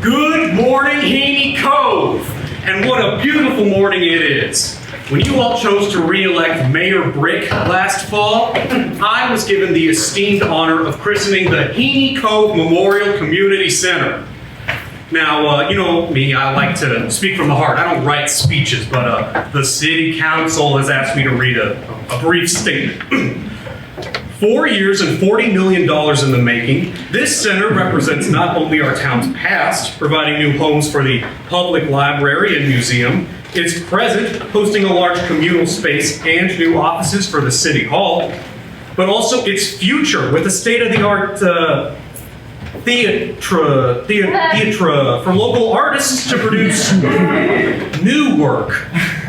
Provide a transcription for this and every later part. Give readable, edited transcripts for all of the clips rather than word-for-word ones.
Good morning, Heney Cove! And what a beautiful morning it is. When you all chose to re-elect Mayor Brick last fall, I was given the esteemed honor of christening the Heney Cove Memorial Community Center. Now, you know me, I like to speak from the heart. I don't write speeches, but the City Council has asked me to read a brief statement. 4 years and $40 million in the making, this center represents not only our town's past, providing new homes for the public library and museum, its present, hosting a large communal space and new offices for the City Hall, but also its future with a state-of-the-art theatre for local artists to produce new work.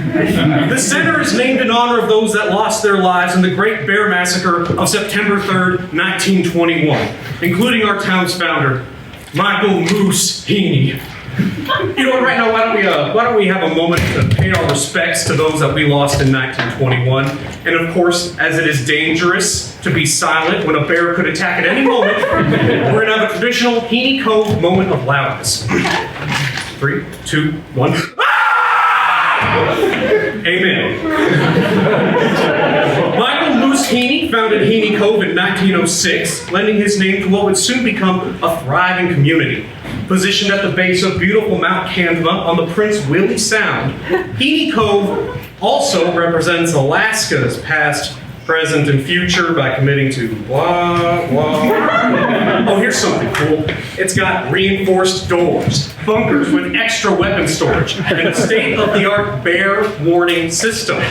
The center is named in honor of those that lost their lives in the Great Bear Massacre of September 3rd, 1921, including our town's founder, Michael Moose Heney. You know what, right now, why don't we have a moment to pay our respects to those that we lost in 1921. And of course, as it is dangerous to be silent when a bear could attack at any moment, we're gonna have a traditional Heney Cove moment of loudness. 3, 2, 1. Amen. Michael Moose Heney founded Heney Cove in 1906, lending his name to what would soon become a thriving community. Positioned at the base of beautiful Mount Canva on the Prince Willie Sound, Heney Cove also represents Alaska's past, present, and future by committing to blah, blah. Oh, here's something cool. It's got reinforced doors, bunkers with extra weapon storage, and a state-of-the-art bear warning system.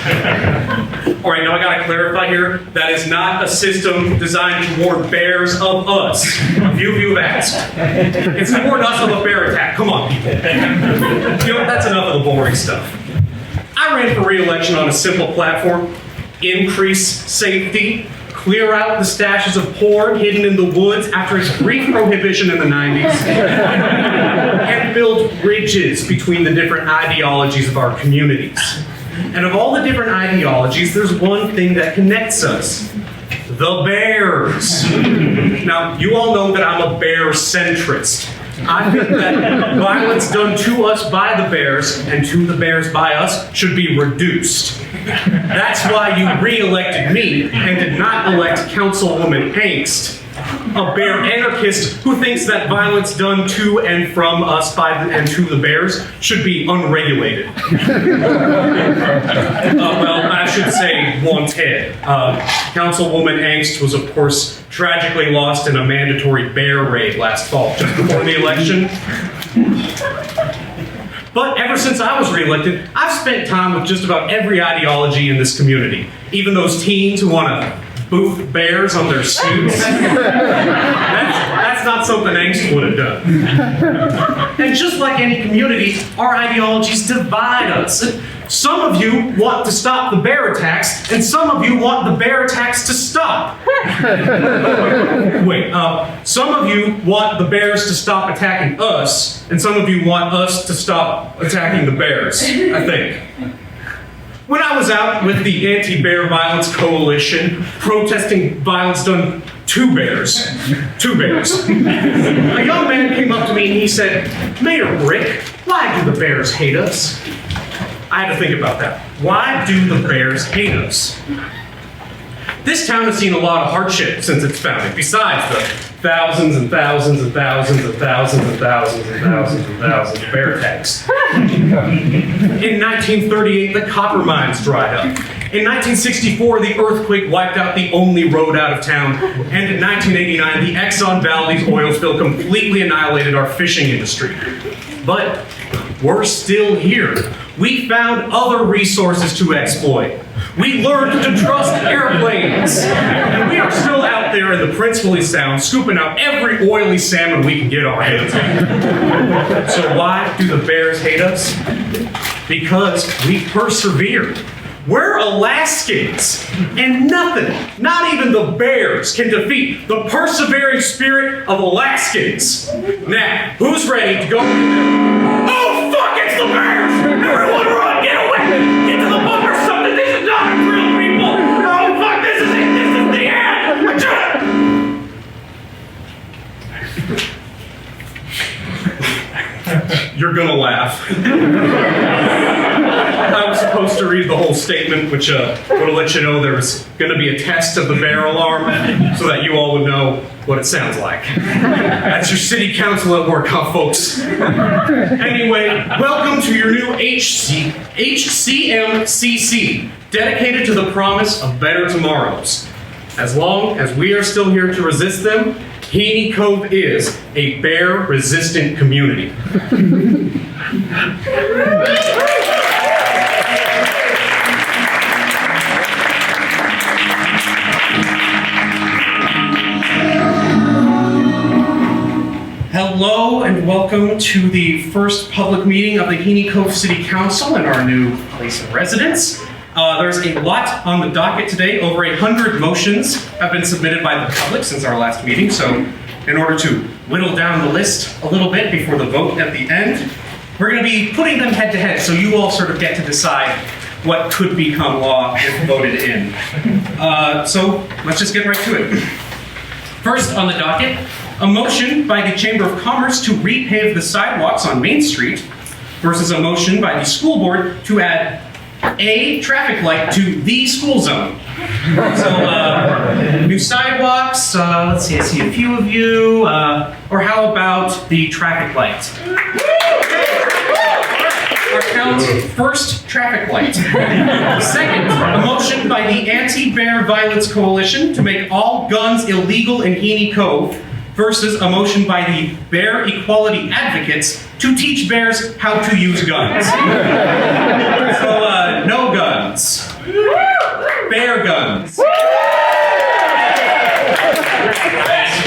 All right, now I gotta clarify here, that is not a system designed to warn bears of us. A few of you have asked. It's to warn us of a bear attack. Come on, people. You know, that's enough of the boring stuff. I ran for re-election on a simple platform. Increase safety, clear out the stashes of porn hidden in the woods after its brief prohibition in the 90s, and build bridges between the different ideologies of our communities. And of all the different ideologies, there's one thing that connects us: the bears. Now, you all know that I'm a bear centrist. I think that violence done to us by the bears and to the bears by us should be reduced. That's why you re-elected me and did not elect Councilwoman Angst, a bear anarchist who thinks that violence done to and from us by and to the bears should be unregulated. Well, I should say wanted. Councilwoman Angst was, of course, tragically lost in a mandatory bear raid last fall, just before the election. But ever since I was re-elected, I've spent time with just about every ideology in this community. Even those teens who want to boof bears on their suits. That's not something Angst would have done. And just like any community, our ideologies divide us. Some of you want to stop the bear attacks, and some of you want the bear attacks to stop. Wait, some of you want the bears to stop attacking us, and some of you want us to stop attacking the bears, I think. When I was out with the Anti-Bear Violence Coalition, protesting violence done to bears, a young man came up to me and he said, "Mayor Brick, why do the bears hate us?" I had to think about that. Why do the bears hate us? This town has seen a lot of hardship since its founding, besides the thousands and thousands and thousands and thousands and thousands and thousands and thousands of bear attacks. In 1938, the copper mines dried up. In 1964, the earthquake wiped out the only road out of town. And in 1989, the Exxon Valdez oil spill completely annihilated our fishing industry. But we're still here. We found other resources to exploit. We learned to trust airplanes. And we are still out there in the Prince Willie Sound scooping out every oily salmon we can get our hands on. So why do the bears hate us? Because we persevered. We're Alaskans, and nothing, not even the bears, can defeat the persevering spirit of Alaskans. Now, who's ready to go? Oh, fuck, it's the bears! Everyone run, get away! Get to the boat or something, this is not a drill, people! Oh, fuck, this is it, this is the end! You're gonna laugh. I was supposed to read the whole statement, which would have let you know there was going to be a test of the bear alarm so that you all would know what it sounds like. That's your city council at work, huh, folks? Anyway, welcome to your new HCMCC, dedicated to the promise of better tomorrows. As long as we are still here to resist them, Heney Cove is a bear-resistant community. Hello and welcome to the first public meeting of the Heney Cove City Council in our new place of residence. There's a lot on the docket today. Over 100 motions have been submitted by the public since our last meeting, so in order to whittle down the list a little bit before the vote at the end, we're going to be putting them head to head so you all sort of get to decide what could become law if voted in. So let's just get right to it. First on the docket, a motion by the Chamber of Commerce to repave the sidewalks on Main Street versus a motion by the school board to add a traffic light to the school zone. So, new sidewalks, let's see, I see a few of you, or how about the traffic light? Our count, first traffic light. Second, a motion by the Anti-Bear Violence Coalition to make all guns illegal in Heney Cove versus a motion by the Bear Equality Advocates to teach bears how to use guns. So, no guns. Bear guns. I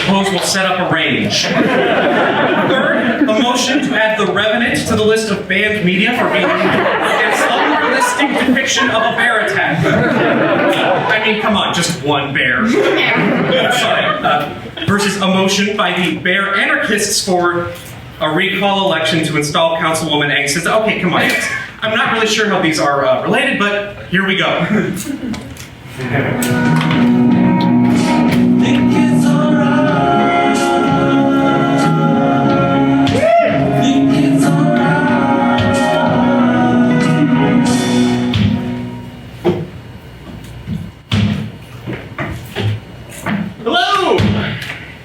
suppose we'll set up a range. Third, a motion to add the Revenant to the list of banned media for being an unrealistic depiction of a bear attack. I mean, come on, just one bear. Sorry. Versus a motion by the Bear Anarchists for a recall election to install Councilwoman Angst. Okay, come on. I'm not really sure how these are related, but here we go. Think it's alright. Think it's alright. Hello!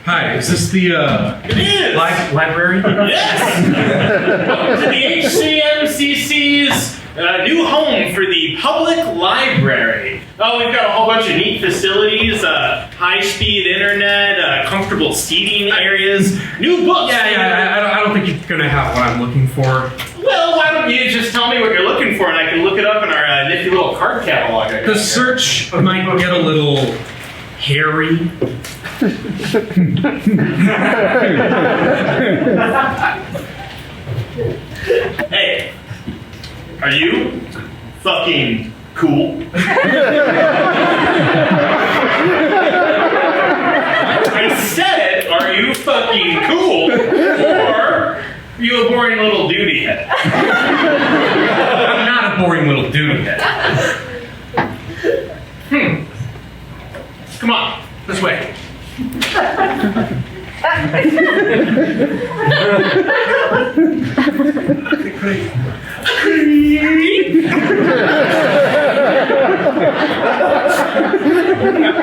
Hi, is this the It is! library? Yes! Welcome to the HCMCC's new home for the public library. Oh, we've got a whole bunch of neat facilities, high-speed internet, comfortable seating areas, new books. I don't think you're gonna have what I'm looking for. Well, why don't you just tell me what you're looking for and I can look it up in our nifty little card catalog. The search might get a little hairy. Hey, are you fucking cool? I said, are you fucking cool? Or are you a boring little duty head? I'm not a boring little dude head. Come on, this way.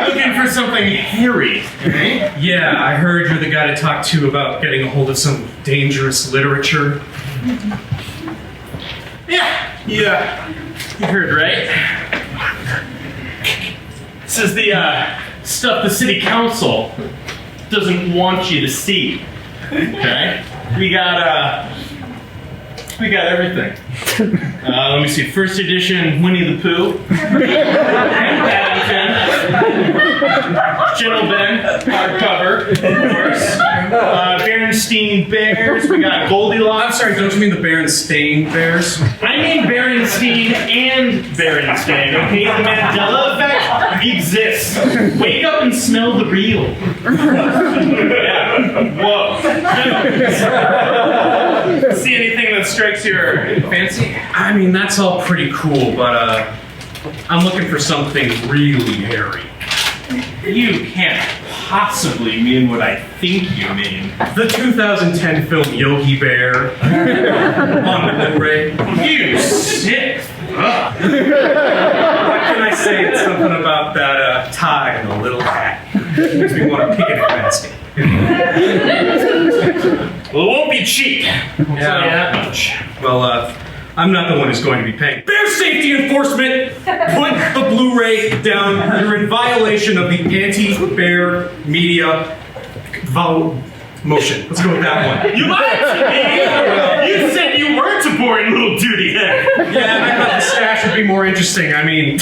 Looking for something hairy, eh? Yeah, I heard you're the guy to talk to about getting a hold of some dangerous literature. Yeah, you heard right. This is the stuff the city council doesn't want you to see. Okay? We got We got everything. Let me see. First edition Winnie the Pooh. Paddington. Gentle Ben, hardcover, of course. Berenstein Bears. We got Goldilocks. I'm sorry, don't you mean the Berenstain Bears? I mean Berenstein and Berenstain, okay? The Mandela effect exists. Wake up and smell the real. Yeah. Whoa. See anything that strikes your fancy? I mean, that's all pretty cool, but I'm looking for something really hairy. You can't possibly mean what I think you mean. The 2010 film Yogi Bear on the Blu-ray. You sick. What can I say? It's something about that tie and the little hat. Makes me want a picnic basket. Well, it won't be cheap. I'll tell you that much. Well, I'm not the one who's going to be paying. Bear safety enforcement! Put the Blu-ray down. You're in violation of the anti-bear media motion. Let's go with that one. You lied to me! You said you weren't a boring little duty head. Yeah, I thought the stash would be more interesting. I mean,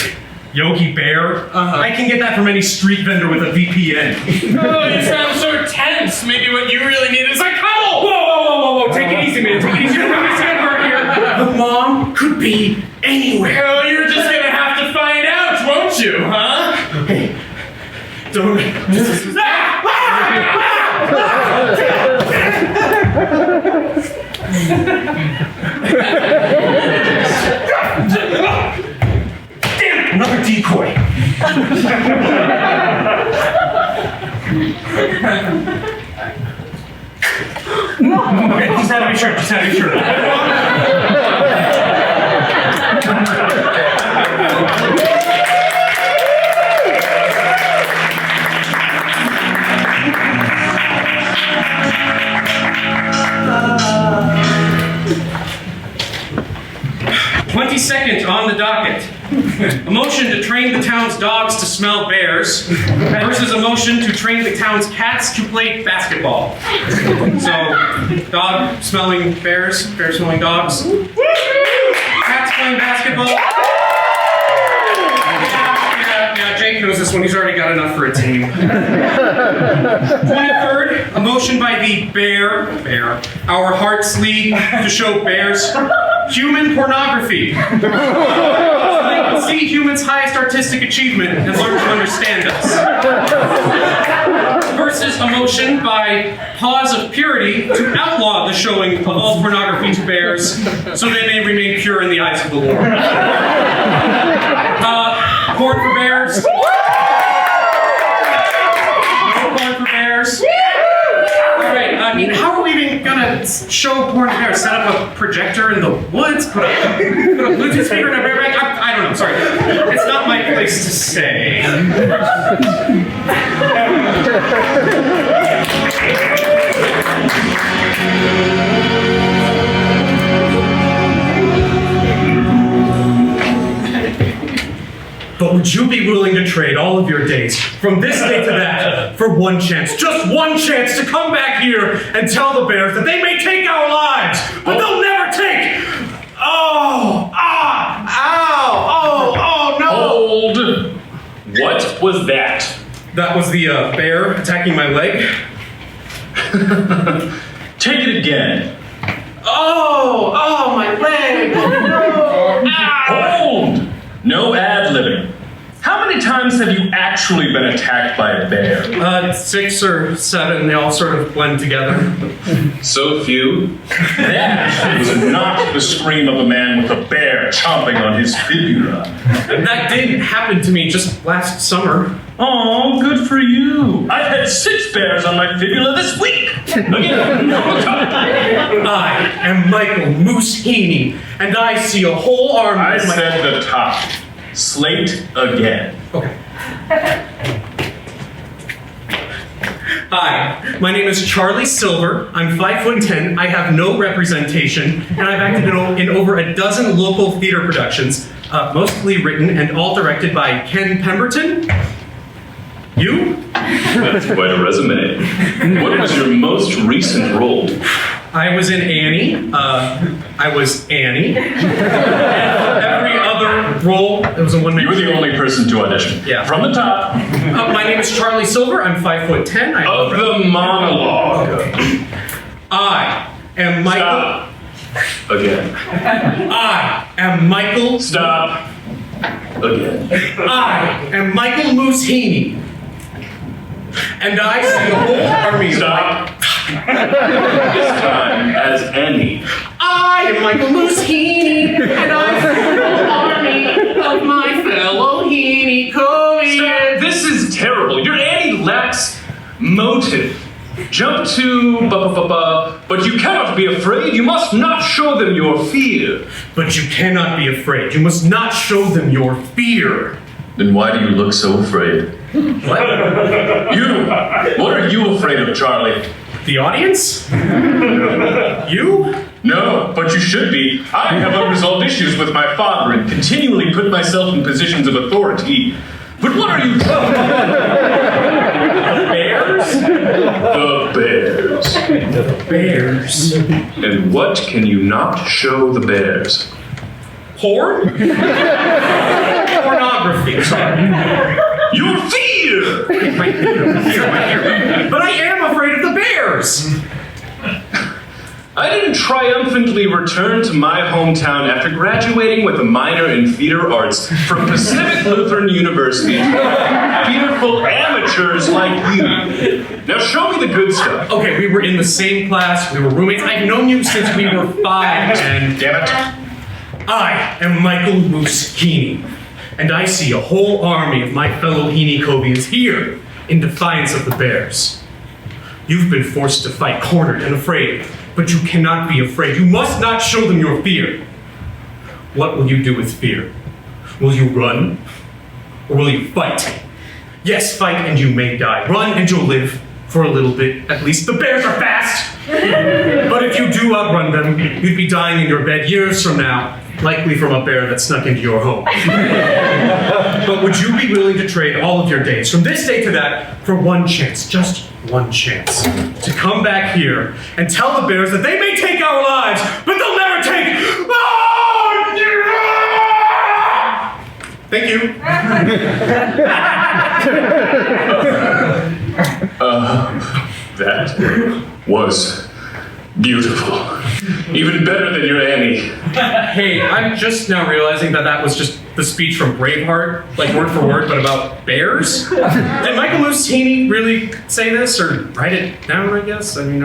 Yogi Bear? I can get that from any street vendor with a VPN. Oh, you sound so tense. Maybe what you really need is a cuddle! Whoa! Take it easy, man. Take it easy. The mom could be anywhere. Oh, you're just gonna have to find out, won't you, huh? Hey, don't. Damn, another decoy. Okay, just have to be sure. 22nd on the docket. A motion to train the town's dogs to smell bears versus a motion to train the town's cats to play basketball. So, dog smelling bears, bear smelling dogs. Cats playing basketball. Yeah, Jake knows this one. He's already got enough for a team. 23rd, a motion by the Bear, Our Hearts League to show bears human pornography. So they can see humans' highest artistic achievement and learn to understand us. Versus a motion by Paws of Purity to outlaw the showing of all pornography to bears so they may remain pure in the eyes of the Lord. Porn for bears. No porn for bears. Alright, I mean, how are we even gonna show porn for bears? Set up a projector in the woods? Put a Bluetooth speaker in a bear bag? I don't know, sorry. It's not my place to say. But would you be willing to trade all of your days, from this day to that, for one chance, just one chance to come back here and tell the bears that they may take our lives, but they'll never take... no! Hold! What was that? That was the bear attacking my leg. Take it again. My leg! No! Hold! No ad-libbing. How many times have you actually been attacked by a bear? 6 or 7, they all sort of blend together. So few? That was not the scream of a man with a bear chomping on his fibula. That didn't happen to me just last summer. Oh, good for you. I've had 6 bears on my fibula this week. Again. I am Michael Moose Heney, and I see a whole army I of my... said the top. Slate again. Okay. Hi, my name is Charlie Silver. I'm 5'10". I have no representation, and I've acted in over a dozen local theater productions, mostly written and all directed by Ken Pemberton. You? That's quite a resume. What was your most recent role? I was in Annie, I was Annie. Every other role, it was a one-man You were the only person to audition. Yeah. From the top. My name is Charlie Silver. I'm 5'10". Of the monologue. I am Michael. Stop. Again. I am Michael. Stop. Again. I am Michael Moose Heney. And I see a whole army. Stop. This time as Annie. I am Michael Moose Heney. And I see a whole army of my fellow Heney Covians. This is terrible. Your Annie lacks motive. Jump to but you cannot be afraid. You must not show them your fear. But you cannot be afraid. You must not show them your fear. Then why do you look so afraid? What? What are you afraid of, Charlie? The audience? You? No, but you should be. I have unresolved issues with my father and continually put myself in positions of authority. But what are you talking about? The bears? The bears. The bears. And what can you not show the bears? Porn? Pornography. Sorry. Your fear! My fear. But I am afraid of the bears. I didn't triumphantly return to my hometown after graduating with a minor in theater arts from Pacific Lutheran University. Fearful amateurs like you. Now show me the good stuff. Okay, we were in the same class. We were roommates. I've known you since we were 5, and Damn it. I am Michael Moose Heney, and I see a whole army of my fellow Heney Covians here in defiance of the bears. You've been forced to fight, cornered and afraid, but you cannot be afraid. You must not show them your fear. What will you do with fear? Will you run, or will you fight? Yes, fight and you may die. Run and you'll live for a little bit. At least the bears are fast. But if you do outrun them, you'd be dying in your bed years from now. Likely from a bear that snuck into your home. But would you be willing to trade all of your days, from this day to that, for one chance, just one chance, to come back here and tell the bears that they may take our lives, but they'll never take Thank you. That was beautiful. Even better than your Annie. Hey, I'm just now realizing that that was just the speech from Braveheart, like word for word, but about bears. Did Michael Moose Heney really say this, or write it down, I guess? I mean,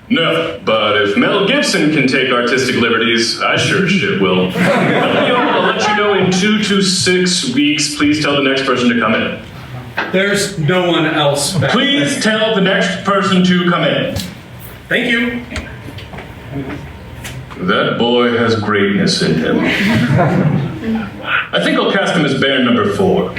No, but if Mel Gibson can take artistic liberties, I sure shit will. I'll let you know in 2 to 6 weeks. Please tell the next person to come in. there's no one else back. Please tell the next person to come in. Thank you. That boy has greatness in him. I think I'll cast him as bear number 4.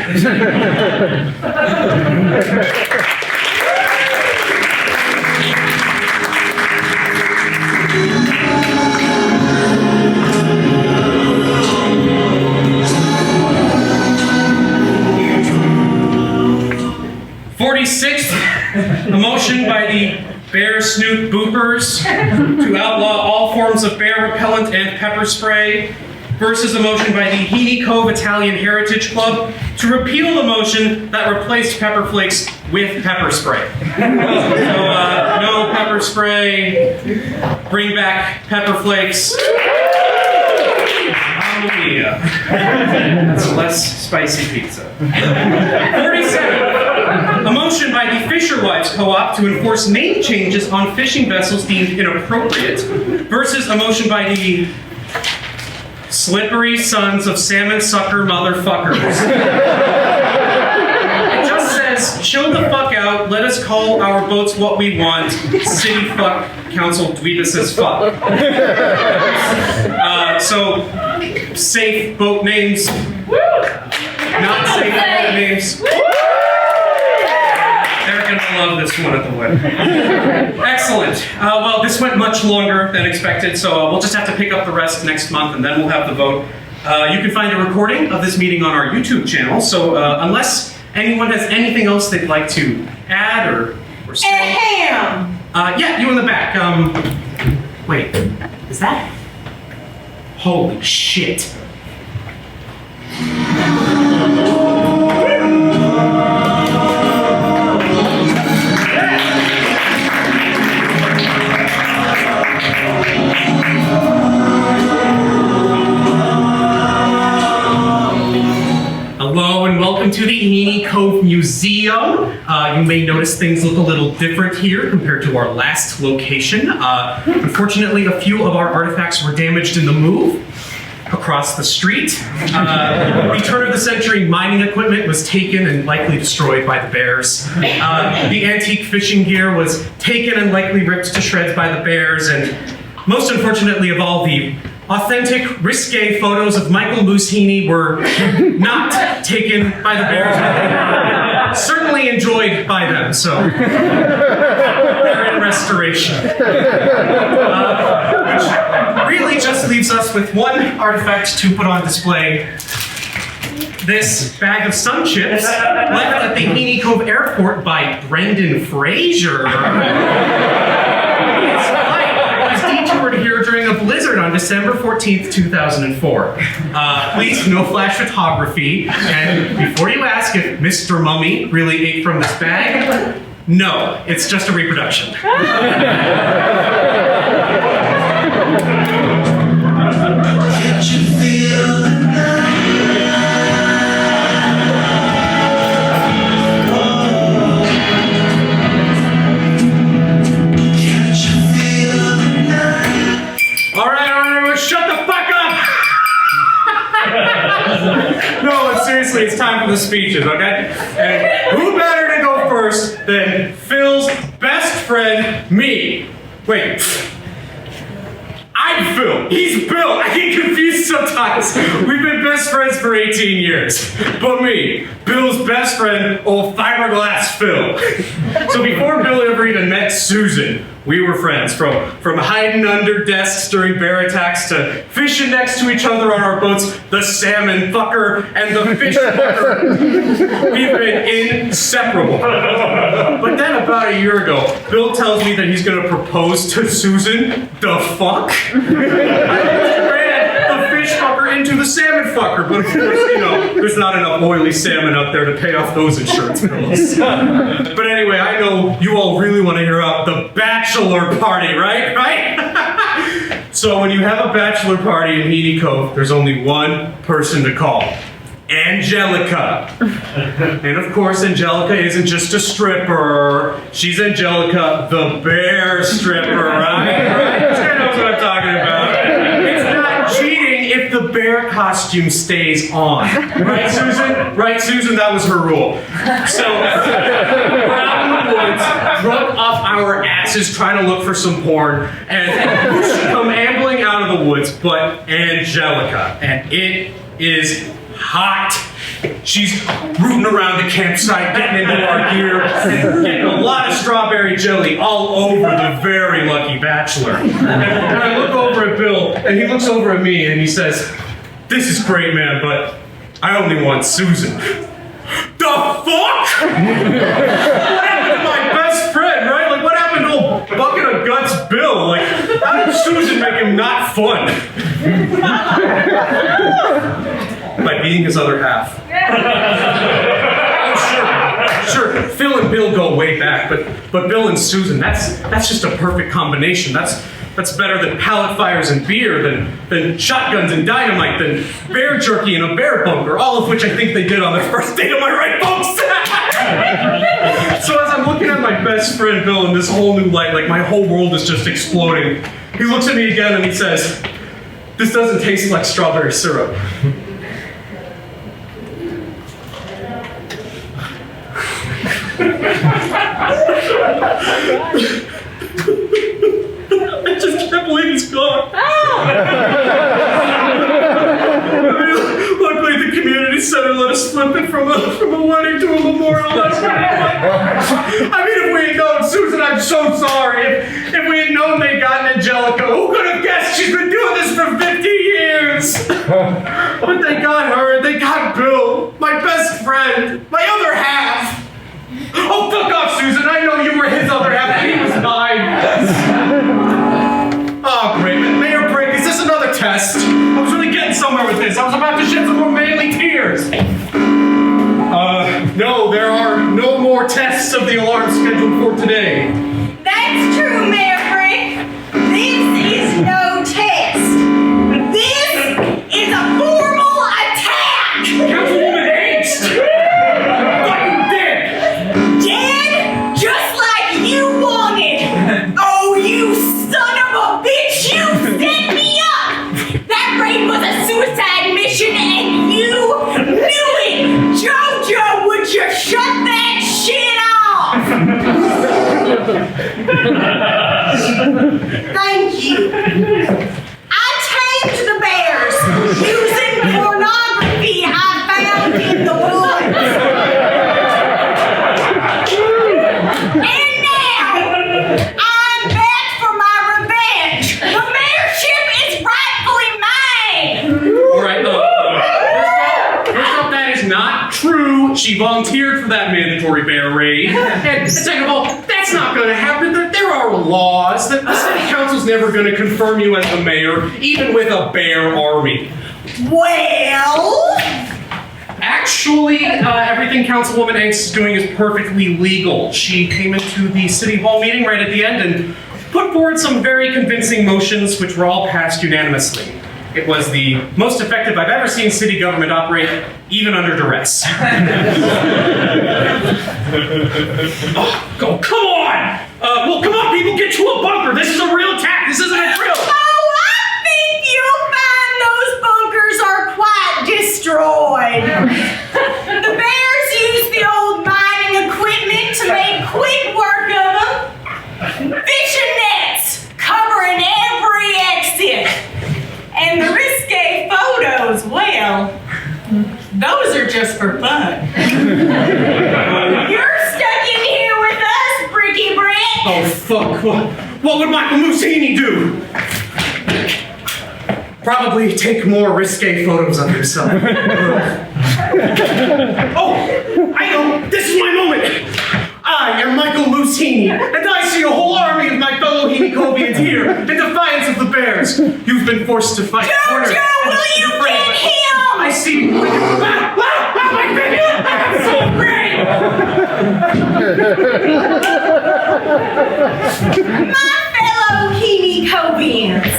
46th, a motion by the Bear Snoot Boopers to outlaw all forms of bear repellent and pepper spray versus a motion by the Heney Cove Italian Heritage Club to repeal the motion that replaced pepper flakes with pepper spray. So, no pepper spray, bring back pepper flakes. Hallelujah. That's a less spicy pizza. 47. A motion by the Fisher Wives Co-op to enforce name changes on fishing vessels deemed inappropriate versus a motion by the Slippery Sons of Salmon Sucker Motherfuckers. It just says, show the fuck out, let us call our boats what we want, city fuck, council dweebus as fuck. So, safe boat names, not safe boat names. They're gonna love this one at the wedding. Excellent. Well, this went much longer than expected, so we'll just have to pick up the rest next month, and then we'll have the vote. You can find a recording of this meeting on our YouTube channel, so unless anyone has anything else they'd like to add or say. Ham! Yeah, you in the back. Wait, is that Holy shit. Hello and welcome to the Heney Cove Museum. You may notice things look a little different here compared to our last location. Unfortunately, a few of our artifacts were damaged in the move across the street. The turn-of-the-century mining equipment was taken and likely destroyed by the bears. The antique fishing gear was taken and likely ripped to shreds by the bears. And most unfortunately of all, the authentic, risque photos of Michael Moose Heney were not taken by the bears, but certainly enjoyed by them, so they're in restoration. Which really just leaves us with one artifact to put on display. This bag of sun chips left at the Heney Cove Airport by Brendan Fraser. Here during a blizzard on December 14th, 2004. Please, no flash photography. And before you ask if Mr. Mummy really ate from this bag, no, it's just a reproduction. Can't you feel the night? No, but seriously, it's time for the speeches, okay? And who better to go first than Phil's best friend, me? Wait. I'm Phil. He's Bill. I get confused sometimes. We've been best friends for 18 years. But me, Bill's best friend, old fiberglass Phil. So before Bill ever even met Susan, we were friends, from hiding under desks during bear attacks to fishing next to each other on our boats, the salmon fucker and the fish fucker. We've been inseparable. But then about a year ago, Bill tells me that he's gonna propose to Susan. The fuck? I ran the fish fucker into the salmon fucker, but of course, you know, there's not enough oily salmon out there to pay off those insurance bills. But anyway, I know you all really want to hear about the bachelor party, right? So when you have a bachelor party in Heney Cove, there's only one person to call. Angelica. And of course, Angelica isn't just a stripper. She's Angelica, the bear stripper, right? This guy knows what I'm talking about. It's not cheating if the bear costume stays on. Right, Susan? Right, Susan? That was her rule. So, we're out in the woods, drunk off our asses, trying to look for some porn, and who should come ambling out of the woods but Angelica. And it is hot. She's rooting around the campsite, getting into our gear, and getting a lot of strawberry jelly all over the very lucky bachelor. And I look over at Bill, and he looks over at me, and he says, "This is great, man, but I only want Susan." The fuck? What happened to my best friend, right? Like, what happened to old bucket of guts Bill? Like, how did Susan make him not fun? By being his other half. Oh, sure. Phil and Bill go way back, but Bill and Susan, that's just a perfect combination. That's better than pallet fires and beer, than shotguns and dynamite, than bear jerky in a bear bunker, all of which I think they did on their first date. Am I right, folks? So as I'm looking at my best friend Bill in this whole new light, like my whole world is just exploding, he looks at me again and he says, "This doesn't taste like strawberry syrup." I just can't believe he's gone. Luckily, the community center let us flip it from a wedding to a memorial last night. I mean, if we had known, Susan, I'm so sorry. If we had known they'd gotten Angelica, who could have guessed she's been doing this for 50 years? But they got her, they got Bill, my best friend, my other half. Oh, fuck off, Susan. I know you were his other half and he was mine. Oh, great. Mayor Brigg, is this another test? goodness, I was about to shed some more manly tears. No, there are no more tests of the alarm scheduled for today. That's true, Mayor Brick. This is no test. This is a formal attack. Councilwoman Angst! Fucking dead! Dead? Just like you wanted. Oh, you son of a bitch, you set me up. That raid was a suicide mission and you knew it. Jojo, would you shut that shit off? Thank you. I tamed the bears using pornography I found in the woods. And now, I'm back for my revenge. The mayorship is rightfully mine. All right, first off, that is not true. She volunteered for that mandatory bear raid. And second of all, that's not going to happen. There are laws. The city council's never going to confirm you as the mayor, even with a bear army. Well... Actually, everything Councilwoman Angst is doing is perfectly legal. She came into the city hall meeting right at the end and put forward some very convincing motions which were all passed unanimously. It was the most effective I've ever seen city government operate, even under duress. Oh, come on! Well, come on, people, get to a bunker. This is a real attack. This isn't a drill. Oh, I think you'll find those bunkers are quite destroyed. The bears use the old mining equipment to make quick work of them. Fishing nets covering every exit. And the risque photos, well, those are just for fun. You're stuck in here with us, Bricky Brick. Oh, fuck. What would Michael Musini do? Probably take more risque photos of himself. Oh, I know. This is my moment. I am Michael Musini, and I see a whole army of my fellow Heney Covians here in defiance of the bears. You've been forced to fight. Jojo, will you get him? I see. My baby! I'm so great! My fellow Heney Covians,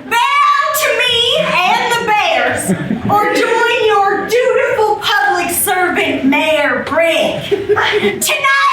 bow to me and the bears, or join your dutiful public servant, Mayor Brick. Tonight,